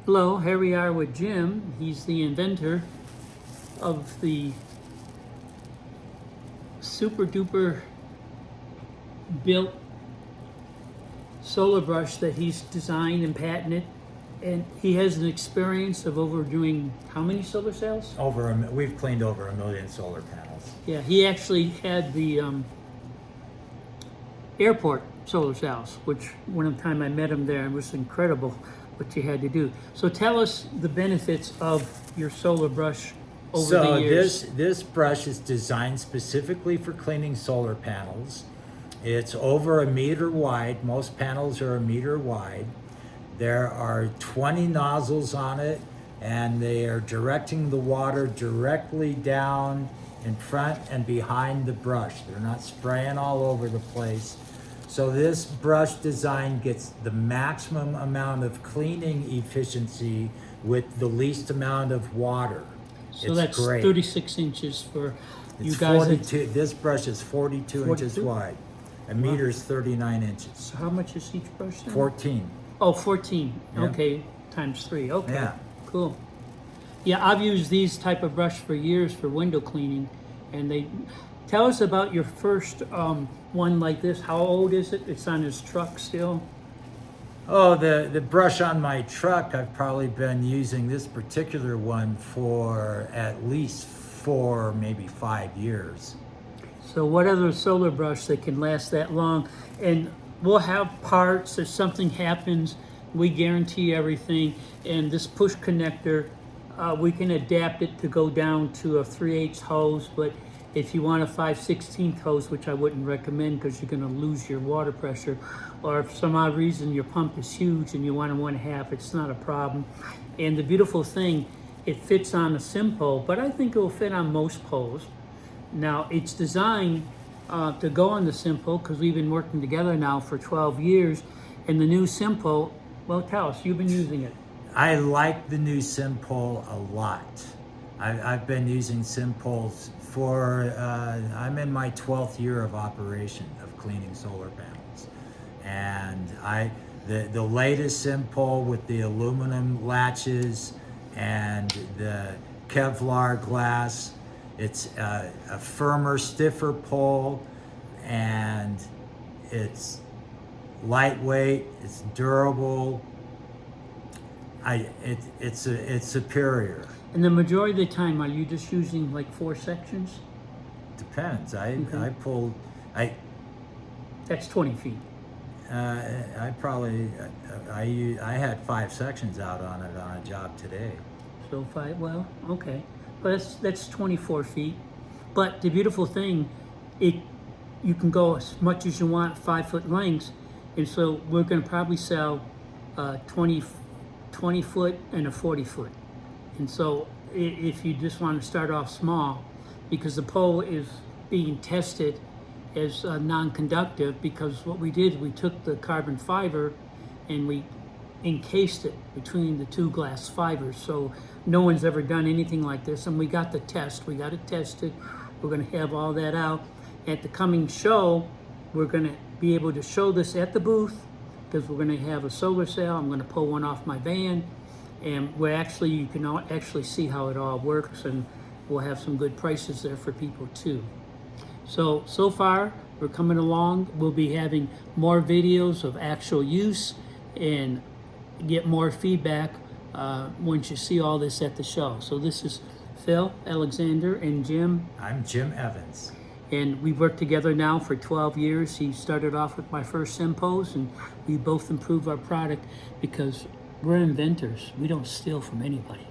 Hello, here we are with Jim. He's the inventor of the super duper built solar brush that he's designed and patented. And he has an experience of over doing how many solar cells? We've cleaned over 1 million solar panels. Yeah, he actually had the airport solar cells, which one time I met him there, it was incredible what you had to do. So tell us the benefits of your solar brush over the years. This brush is designed specifically for cleaning solar panels. It's over 1 meter wide. Most panels are 1 meter wide. There are 20 nozzles on it, and they are directing the water directly down in front and behind the brush. They're not spraying all over the place. So this brush design gets the maximum amount of cleaning efficiency with the least amount of water. So it's that's great. 36 inches for you It's guys. 42. This brush is 42 inches 42? wide. A meter is 39 inches. So how much is each brush then? 14. Oh, 14. Yeah. Okay, times 3. Okay, Yeah. cool. Yeah, I've used these type of brush for years for window cleaning, and they tell us about your first one like this. How old is it? It's on his truck still. Oh, the brush on my truck, I've probably been using this particular one for at least 4, maybe 5 years. So what other solar brush that can last that long? And we'll have parts if something happens, we guarantee everything. And this push connector, we can adapt it to go down to a 3/8 hose, but if you want a 5/16 hose, which I wouldn't recommend because you're gonna lose your water pressure, or if for some odd reason your pump is huge and you want a 1/2, it's not a problem. And the beautiful thing, it fits on a SimPole, but I think it will fit on most poles. Now, it's designed to go on the SimPole because we've been working together now for 12 years. And the new SimPole, well, tell us, you've been using it. I like the new SimPole a lot. I've been using SimPoles for, I'm in my 12th year of operation of cleaning solar panels. And the latest SimPole with the aluminum latches and the Kevlar glass, it's a firmer, stiffer pole, and it's lightweight, it's durable. It's superior. And the majority of the time, are you just using like 4 sections? Depends. Okay. That's 20 feet. I had 5 sections out on it on a job today. So 5, well, okay. But that's 24 feet. But the beautiful thing, you can go as much as you want, 5-foot lengths. And so we're gonna probably sell 20 foot and a 40 foot. And so if you just want to start off small, because the pole is being tested as non-conductive, because what we did, we took the carbon fiber and we encased it between the 2 glass fibers. So no one's ever done anything like this. And we got the test, we got it tested. We're going to have all that out. At the coming show, we're going to be able to show this at the booth, because we're going to have a solar cell. I'm going to pull one off my van, and you can actually see how it all works, and we'll have some good prices there for people too. So far, we're coming along. We'll be having more videos of actual use and get more feedback once you see all this at the show. So this is Phil Alexander and Jim. I'm Jim Evans. And we've worked together now for 12 years. He started off with my first SimPoles, and we both improved our product because we're inventors. We don't steal from anybody.